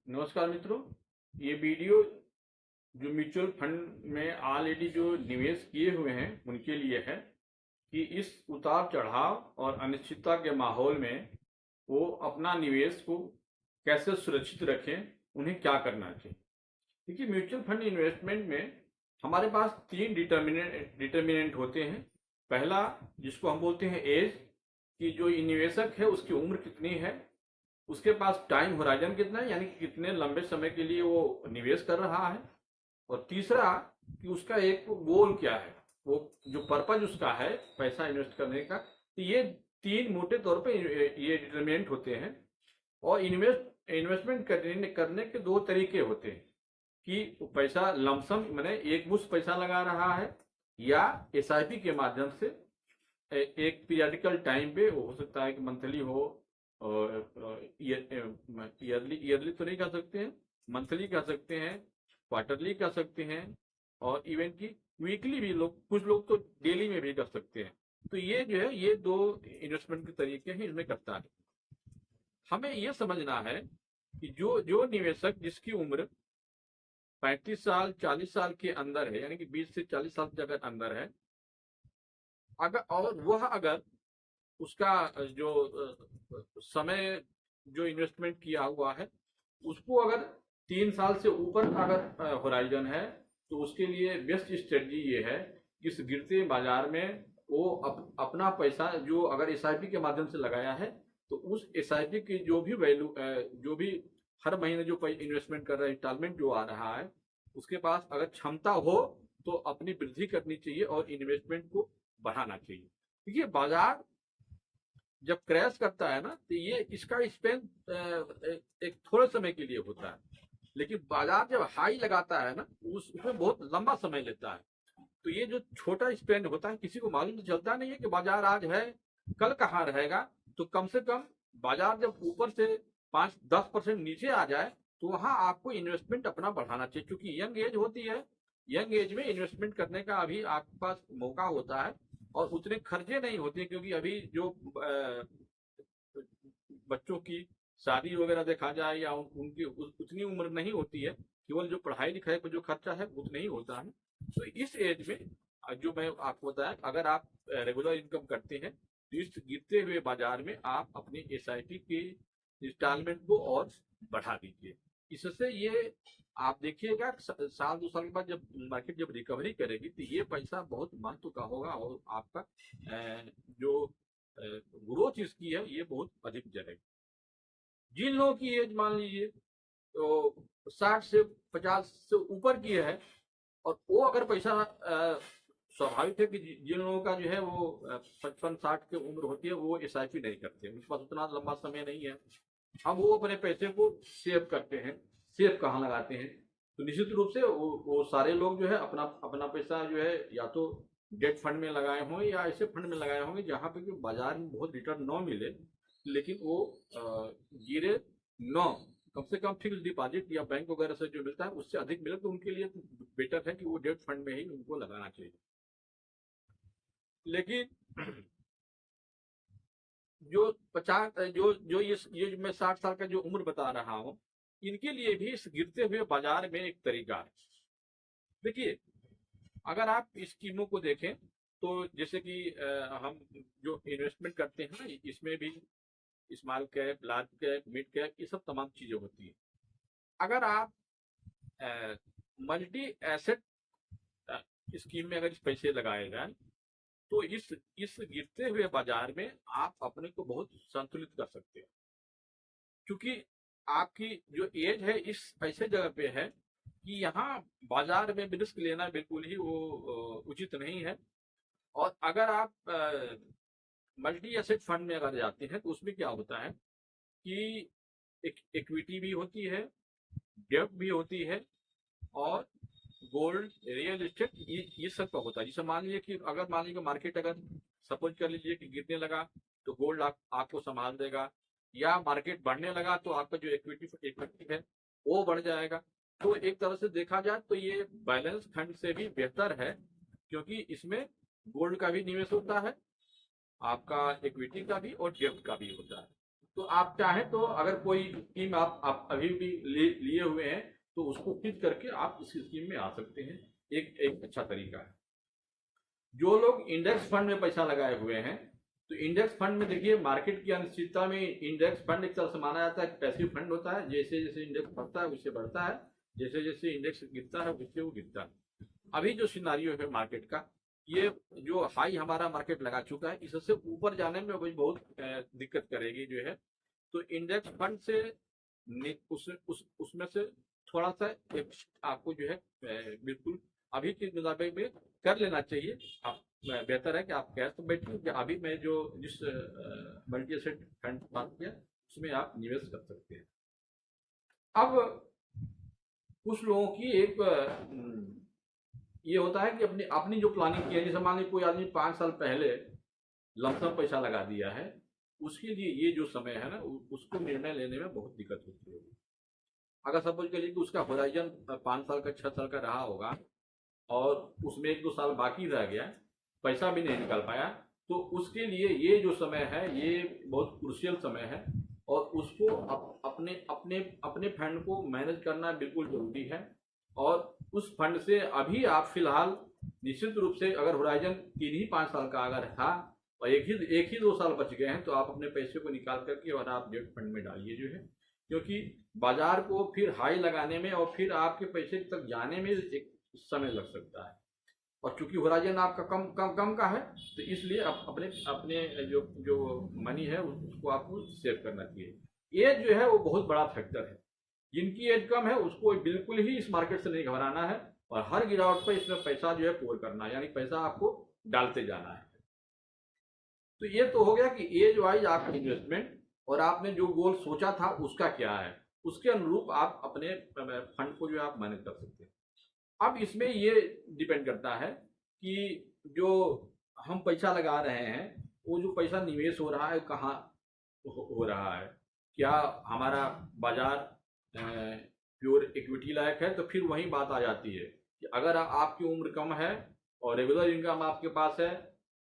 नमस्कार मित्रों। ये वीडियो जो म्यूचुअल फंड में ऑलरेडी जो निवेश किए हुए हैं उनके लिए है कि इस उतार चढ़ाव और अनिश्चितता के माहौल में वो अपना निवेश को कैसे सुरक्षित रखें, उन्हें क्या करना चाहिए। देखिए, म्यूचुअल फंड इन्वेस्टमेंट में हमारे पास तीन डिटर्मिनेंट होते हैं। पहला, जिसको हम बोलते हैं एज, कि जो निवेशक है उसकी उम्र कितनी है, उसके पास टाइम होराइजन कितना है, यानी कि कितने लंबे समय के लिए वो निवेश कर रहा है। और तीसरा, कि उसका एक गोल क्या है, वो जो पर्पज उसका है पैसा इन्वेस्ट करने का। तो ये तीन मोटे तौर पे ये डिटरमिनेंट होते हैं। और इन्वेस्टमेंट करने करने के दो तरीके होते हैं कि वो पैसा लमसम मैंने एक मुश्त पैसा लगा रहा है, या एसआईपी के माध्यम से एक पीरियडिकल टाइम पे, हो सकता है कि मंथली हो, और ईयरली ईयरली तो नहीं कह सकते हैं, मंथली कह सकते हैं, क्वार्टरली कह सकते हैं, और इवन की वीकली भी लोग, कुछ लोग तो डेली में भी कर सकते हैं। तो ये जो है, ये दो इन्वेस्टमेंट के तरीके हैं इसमें करता है। हमें ये समझना है कि जो जो निवेशक जिसकी उम्र 35 साल 40 साल के अंदर है, यानी कि 20 से 40 साल के अगर अंदर है, अगर और वह अगर उसका जो समय जो इन्वेस्टमेंट किया हुआ है उसको अगर 3 साल से ऊपर अगर होराइजन है, तो उसके लिए बेस्ट स्ट्रेटजी ये है कि इस गिरते बाजार में वो अपना पैसा जो अगर एसआईपी के माध्यम से लगाया है, तो उस एसआईपी की जो भी वैल्यू, जो भी हर महीने जो इन्वेस्टमेंट कर रहा है, इंस्टॉलमेंट जो आ रहा है, उसके पास अगर क्षमता हो तो अपनी वृद्धि करनी चाहिए और इन्वेस्टमेंट को बढ़ाना चाहिए। देखिए, बाजार जब क्रैश करता है ना, तो ये इसका स्पेन एक थोड़े समय के लिए होता है, लेकिन बाजार जब हाई लगाता है ना, उसमें बहुत लंबा समय लेता है। तो ये जो छोटा स्पेन होता है, किसी को मालूम तो चलता नहीं है कि बाजार आज है, कल कहाँ रहेगा। तो कम से कम बाजार जब ऊपर से 5-10% नीचे आ जाए, तो वहां आपको इन्वेस्टमेंट अपना बढ़ाना चाहिए, क्योंकि यंग एज होती है। यंग एज में इन्वेस्टमेंट करने का अभी आपके पास मौका होता है, और उतने खर्चे नहीं होते, क्योंकि अभी जो बच्चों की शादी वगैरह देखा जाए, या उनकी उतनी उम्र नहीं होती है, केवल जो पढ़ाई लिखाई पर जो खर्चा है उतना ही होता है। तो इस एज में जो मैं आपको बताया, अगर आप रेगुलर इनकम करते हैं, तो इस गिरते हुए बाजार में आप अपनी एसआईपी की इंस्टॉलमेंट को और बढ़ा दीजिए। इससे ये आप देखिएगा, साल 2 साल के बाद जब मार्केट जब रिकवरी करेगी, तो ये पैसा बहुत महत्व का होगा, और आपका जो ग्रोथ इसकी है ये बहुत अधिक जाएगी। जिन लोगों की एज मान लीजिए तो 60 से 50 से ऊपर की है, और वो अगर पैसा स्वाभाविक है कि जिन लोगों का जो है वो 55-60 की उम्र होती है, वो एसआईपी नहीं करते, उनके पास उतना लंबा समय नहीं है। अब वो अपने पैसे को सेव करते हैं। सेव कहाँ लगाते हैं? तो निश्चित रूप से वो सारे लोग जो है अपना अपना पैसा जो है, या तो डेट फंड में लगाए होंगे या ऐसे फंड में लगाए होंगे जहां पे कि बाजार में बहुत रिटर्न न मिले, लेकिन वो गिरे न, कम से कम फिक्स डिपॉजिट या बैंक वगैरह से जो मिलता है उससे अधिक मिले, तो उनके लिए बेटर है कि वो डेट फंड में ही उनको लगाना चाहिए। लेकिन जो 50 जो जो ये जो मैं 60 साल का जो उम्र बता रहा हूँ, इनके लिए भी इस गिरते हुए बाजार में एक तरीका है। देखिए, अगर आप स्कीमों को देखें, तो जैसे कि हम जो इन्वेस्टमेंट करते हैं ना, इसमें भी small cap, large cap, mid cap, ये सब तमाम चीजें होती है। अगर आप मल्टी एसेट स्कीम में अगर इस पैसे लगाए जाए, तो इस गिरते हुए बाजार में आप अपने को बहुत संतुलित कर सकते हैं, क्योंकि आपकी जो एज है इस ऐसे जगह पे है कि यहाँ बाजार में रिस्क लेना बिल्कुल ही वो उचित नहीं है। और अगर आप मल्टी एसेट फंड में अगर जाते हैं, तो उसमें क्या होता है कि एक इक्विटी भी होती है, डेब्ट भी होती है, और गोल्ड, रियल एस्टेट, ये सब का होता है। जैसे मान लीजिए कि अगर मान लीजिए मार्केट अगर सपोज कर लीजिए कि गिरने लगा, तो गोल्ड आपको संभाल देगा, या मार्केट बढ़ने लगा तो आपका जो इक्विटी है वो बढ़ जाएगा। तो एक तरह से देखा जाए तो ये बैलेंस फंड से भी बेहतर है, क्योंकि इसमें गोल्ड का भी निवेश होता है, आपका इक्विटी का भी और डेब्ट का भी होता है। तो आप चाहें तो अगर कोई स्कीम आप अभी भी लिए हुए हैं तो उसको खींच करके आप इस स्कीम में आ सकते हैं। एक एक अच्छा तरीका है। जो लोग इंडेक्स फंड में पैसा लगाए हुए हैं, तो इंडेक्स फंड में देखिए मार्केट की अनिश्चितता में इंडेक्स फंड एक तरह से माना जाता है कि पैसिव फंड होता है। जैसे जैसे इंडेक्स बढ़ता है वैसे बढ़ता है, जैसे जैसे इंडेक्स गिरता है वैसे वो गिरता है। अभी जो सिनारियो है मार्केट का, ये जो हाई हमारा मार्केट लगा चुका है, इससे ऊपर जाने में भी बहुत दिक्कत करेगी जो है। तो इंडेक्स फंड से उसमें से थोड़ा सा एक आपको जो है बिल्कुल अभी के मुताबिक में कर लेना चाहिए। आप बेहतर है कि आप कैश तो बैठिए कि अभी मैं जो जिस मल्टी एसेट फंड बात किया उसमें आप निवेश कर सकते हैं। अब कुछ लोगों की एक ये होता है कि अपनी अपनी जो प्लानिंग की है, जैसे मान लीजिए कोई आदमी 5 साल पहले लमसम पैसा लगा दिया है, उसके लिए ये जो समय है ना उसको निर्णय लेने में बहुत दिक्कत होती है। अगर सपोज करिए कि उसका होराइजन 5 साल का 6 साल का रहा होगा और उसमें 1-2 साल बाकी रह गया, पैसा भी नहीं निकल पाया, तो उसके लिए ये जो समय है ये बहुत क्रूशियल समय है और उसको अपने अपने अपने फंड को मैनेज करना बिल्कुल जरूरी है। और उस फंड से अभी आप फिलहाल निश्चित रूप से अगर होराइजन 3 ही 5 साल का अगर था और एक ही 2 साल बच गए हैं, तो आप अपने पैसे को निकाल करके और आप डेट फंड में डालिए जो है। क्योंकि बाजार को फिर हाई लगाने में और फिर आपके पैसे तक जाने में एक समय लग सकता है। और चूंकि होराइजन आपका कम कम कम का है, तो इसलिए आप अपने अपने जो जो मनी है उसको आपको सेव करना चाहिए। एज जो है वो बहुत बड़ा फैक्टर है। जिनकी एज कम है उसको बिल्कुल ही इस मार्केट से नहीं घबराना है और हर गिरावट पर इसमें पैसा जो है पोर करना है, यानी पैसा आपको डालते जाना है। तो ये तो हो गया कि एज वाइज आपका इन्वेस्टमेंट और आपने जो गोल सोचा था उसका क्या है, उसके अनुरूप आप अपने फंड को जो है आप मैनेज कर सकते हैं। अब इसमें ये डिपेंड करता है कि जो हम पैसा लगा रहे हैं वो जो पैसा निवेश हो रहा है कहाँ हो रहा है। क्या हमारा बाजार प्योर इक्विटी लायक है, तो फिर वही बात आ जाती है कि अगर आपकी उम्र कम है और रेगुलर इनकम आपके पास है,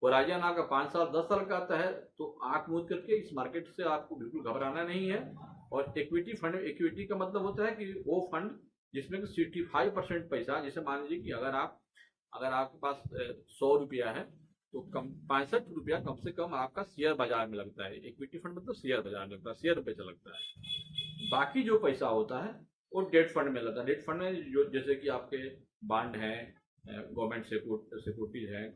होराइजन आपका 5 साल 10 साल का आता है, तो आंख मूंद करके इस मार्केट से आपको बिल्कुल घबराना नहीं है। और इक्विटी फंड, इक्विटी का मतलब होता है कि वो फंड जिसमें कि 65% पैसा, जैसे मान लीजिए कि अगर आपके पास 100 रुपया है तो कम 65 रुपया कम से कम आपका शेयर बाजार में लगता है। इक्विटी फंड मतलब शेयर बाजार में लगता है, शेयर पैसा लगता है। बाकी जो पैसा होता है वो डेट फंड में लगता है। डेट फंड में जो जैसे कि आपके बॉन्ड हैं, गवर्नमेंट सिक्योरिटीज हैं,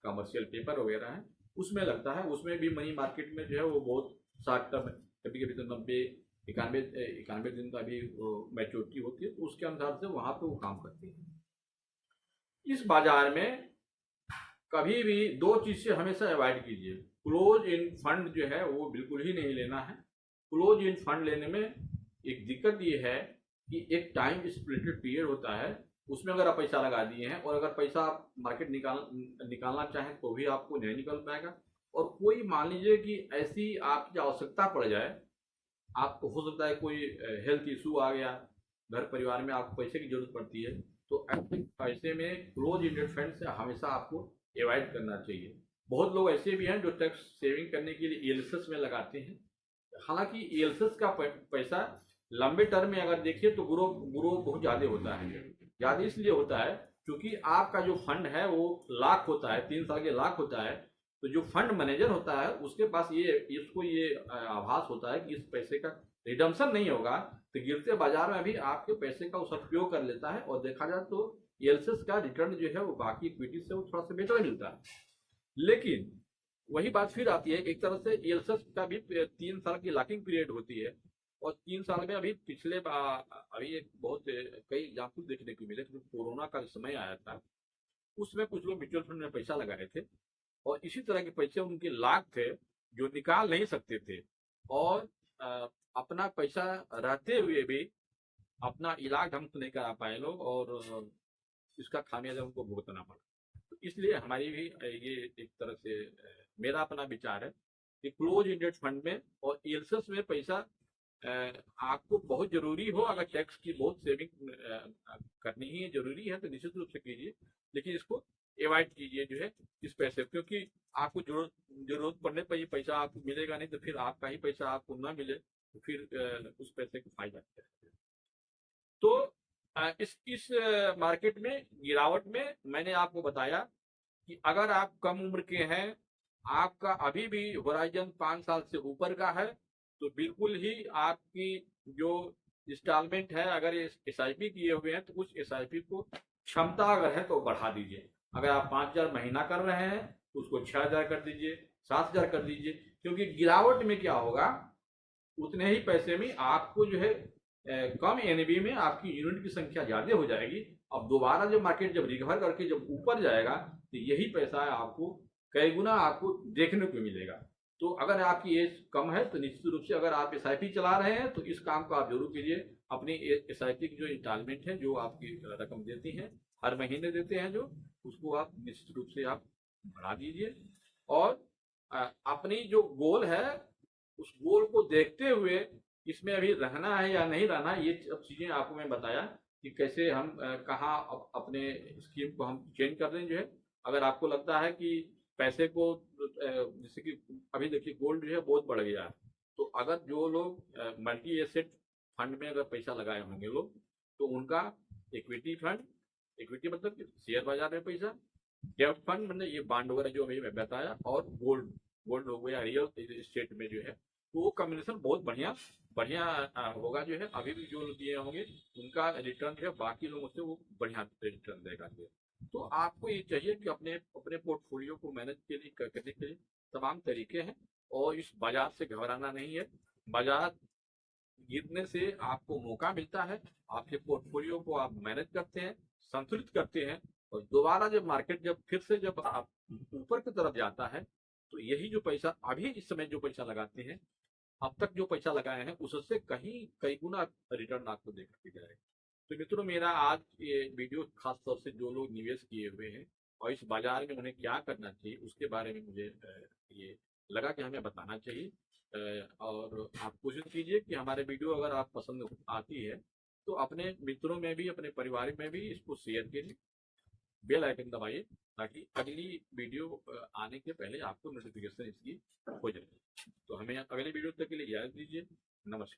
कमर्शियल पेपर वगैरह हैं, उसमें लगता है। उसमें भी मनी मार्केट में जो है वो बहुत शॉर्ट टर्म, कभी कभी तो 91 दिन का भी मैच्योरिटी होती है, तो उसके अनुसार से वहां पे वो काम करती है। इस बाजार में कभी भी दो चीज से हमेशा अवॉइड कीजिए। क्लोज इन फंड जो है वो बिल्कुल ही नहीं लेना है। क्लोज इन फंड लेने में एक दिक्कत ये है कि एक टाइम स्प्लिटेड पीरियड होता है, उसमें अगर आप पैसा लगा दिए हैं और अगर पैसा आप मार्केट निकालना चाहें तो भी आपको नहीं निकल पाएगा। और कोई मान लीजिए कि ऐसी आपकी आवश्यकता पड़ जाए, आपको हो सकता है कोई हेल्थ इशू आ गया, घर परिवार में आपको पैसे की जरूरत पड़ती है, तो ऐसे में क्लोज इंडेड फंड से हमेशा आपको अवॉइड करना चाहिए। बहुत लोग ऐसे भी हैं जो टैक्स सेविंग करने के लिए ईएलएसएस में लगाते हैं। हालांकि ईएलएसएस का पैसा लंबे टर्म में अगर देखिए तो ग्रो बहुत ज्यादा होता है। ज्यादा इसलिए होता है क्योंकि आपका जो फंड है वो लाख होता है, 3 साल के लाख होता है। तो जो फंड मैनेजर होता है उसके पास इसको ये आभास होता है कि इस पैसे का रिडम्पशन नहीं होगा, तो गिरते बाजार में भी आपके पैसे का सदुपयोग कर लेता है। और देखा जाए तो ईएलएसएस का रिटर्न जो है वो बाकी इक्विटी से वो थोड़ा सा बेहतर मिलता है। लेकिन वही बात फिर आती है, एक तरह से ईएलएसएस का भी 3 साल की लॉकिंग पीरियड होती है। और 3 साल में अभी पिछले अभी एक बहुत कई एग्जाम्पल देखने को मिले। तो कोरोना का समय आया था, उसमें कुछ लोग म्यूचुअल फंड में पैसा लगाए थे और इसी तरह के पैसे उनके लाख थे जो निकाल नहीं सकते थे। और अपना पैसा रहते हुए भी अपना इलाज ढंग से नहीं करा पाए लोग और इसका खामियाजा उनको भुगतना पड़ा। तो इसलिए हमारी भी ये एक तरह से मेरा अपना विचार है कि क्लोज इंडेड फंड में और ईएलएसएस में पैसा आपको बहुत जरूरी हो, अगर टैक्स की बहुत सेविंग करनी ही जरूरी है तो निश्चित रूप से कीजिए, लेकिन इसको अवॉइड कीजिए जो है इस पैसे, क्योंकि आपको जरूरत पड़ने पर ये पैसा आपको मिलेगा नहीं, तो फिर आपका ही पैसा आपको ना मिले तो फिर उस पैसे का फायदा क्या है। तो इस मार्केट में गिरावट में मैंने आपको बताया कि अगर आप कम उम्र के हैं, आपका अभी भी होराइजन 5 साल से ऊपर का है, तो बिल्कुल ही आपकी जो इंस्टॉलमेंट है, अगर एसआईपी किए हुए हैं तो उस एसआईपी को क्षमता अगर है तो बढ़ा दीजिए। अगर आप 5,000 महीना कर रहे हैं तो उसको 6,000 कर दीजिए, 7,000 कर दीजिए, क्योंकि गिरावट में क्या होगा, उतने ही पैसे में आपको जो है कम एनबी में आपकी यूनिट की संख्या ज्यादा हो जाएगी। अब दोबारा जब मार्केट जब रिकवर करके जब ऊपर जाएगा तो यही पैसा आपको कई गुना आपको देखने को मिलेगा। तो अगर आपकी एज कम है तो निश्चित रूप से अगर आप एसआईपी चला रहे हैं तो इस काम को आप जरूर कीजिए। अपनी एसआईपी की जो इंस्टॉलमेंट है, जो आपकी रकम देती है, हर महीने देते हैं जो, उसको आप निश्चित रूप से आप बढ़ा दीजिए। और अपनी जो गोल है उस गोल को देखते हुए इसमें अभी रहना है या नहीं रहना, ये सब चीजें आपको मैं बताया कि कैसे हम कहाँ अपने स्कीम को हम चेंज कर रहे हैं जो है। अगर आपको लगता है कि पैसे को जैसे कि अभी देखिए गोल्ड जो है बहुत बढ़ गया है, तो अगर जो लोग मल्टी एसेट फंड में अगर पैसा लगाए होंगे लोग, तो उनका इक्विटी फंड, इक्विटी मतलब शेयर बाजार में पैसा, डेब्ट फंड मतलब ये बांड वगैरह जो अभी मैं बताया, और गोल्ड, गोल्ड हो गया, रियल एस्टेट में जो है, तो वो कॉम्बिनेशन बहुत बढ़िया बढ़िया होगा जो है। अभी भी जो लोग दिए होंगे उनका रिटर्न जो है बाकी लोगों से वो बढ़िया रिटर्न देगा जो है। तो आपको ये चाहिए कि अपने अपने पोर्टफोलियो को मैनेज के लिए करने के लिए तमाम तरीके हैं, और इस बाजार से घबराना नहीं है। बाजार गिरने से आपको मौका मिलता है, आपके पोर्टफोलियो को आप मैनेज करते हैं, संतुलित करते हैं, और दोबारा जब मार्केट जब फिर से जब आप ऊपर की तरफ जाता है, तो यही जो पैसा अभी इस समय जो पैसा लगाते हैं, अब तक जो पैसा लगाए हैं उससे कहीं कई गुना रिटर्न आपको देखने के जाएगा। तो मित्रों, मेरा आज ये वीडियो खास तौर से जो लोग निवेश किए हुए हैं और इस बाजार में उन्हें क्या करना चाहिए उसके बारे में मुझे ये लगा कि हमें बताना चाहिए। और आप कोशिश कीजिए कि हमारे वीडियो अगर आप पसंद आती है तो अपने मित्रों में भी, अपने परिवार में भी इसको शेयर कीजिए, बेल आइकन दबाइए, ताकि अगली वीडियो आने के पहले आपको नोटिफिकेशन इसकी हो जाए। तो हमें अगले वीडियो तक के लिए इजाजत दीजिए। नमस्कार।